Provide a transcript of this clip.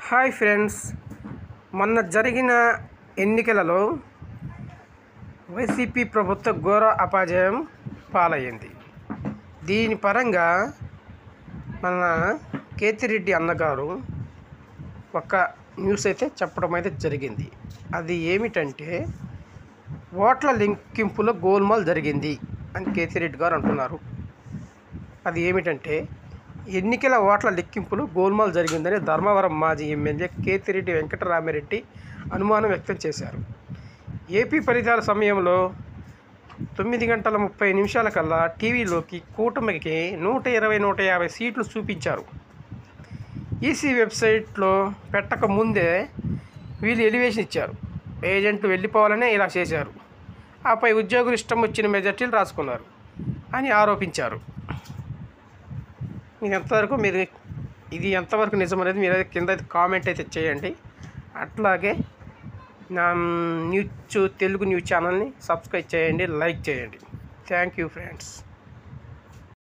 Hi friends, మొన్న జరిగిన ఎన్నికలలో వైసీపీ ప్రభుత్వ ఘోర అపజయం పాలయ్యింది. దీని పరంగా మన కేతిరెడ్డి అన్నగారు ఒక న్యూస్ అయితే చెప్పడం అయితే జరిగింది. అది ఏమిటంటే ఓట్ల లెక్కింపులో గోల్మాల్ జరిగింది అని కేతిరెడ్డి గారు అంటున్నారు. అది ఏమిటంటే ఎన్నికల ఓట్ల లెక్కింపులు గోల్మాల్ జరిగిందని ధర్మవరం మాజీ ఎమ్మెల్యే కేతిరెడ్డి వెంకటరామిరెడ్డి అనుమానం వ్యక్తం చేశారు. ఏపీ ఫలితాల సమయంలో 9:30 కల్లా టీవీలోకి కూటమికి 120-150 సీట్లు చూపించారు. ఈసీ వెబ్సైట్లో పెట్టక ముందే వీళ్ళు ఎలివేషన్ ఇచ్చారు. ఏజెంట్లు వెళ్ళిపోవాలనే ఇలా చేశారు. ఆపై ఉద్యోగులు ఇష్టం వచ్చిన మెజార్టీలు రాసుకున్నారు అని ఆరోపించారు. ఇది ఎంతవరకు నిజమనేది మీరు కింద కామెంట్ అయితే చేయండి. అట్లాగే నా తెలుగు న్యూస్ ఛానల్ని సబ్స్క్రైబ్ చేయండి, లైక్ చేయండి. Thank you friends.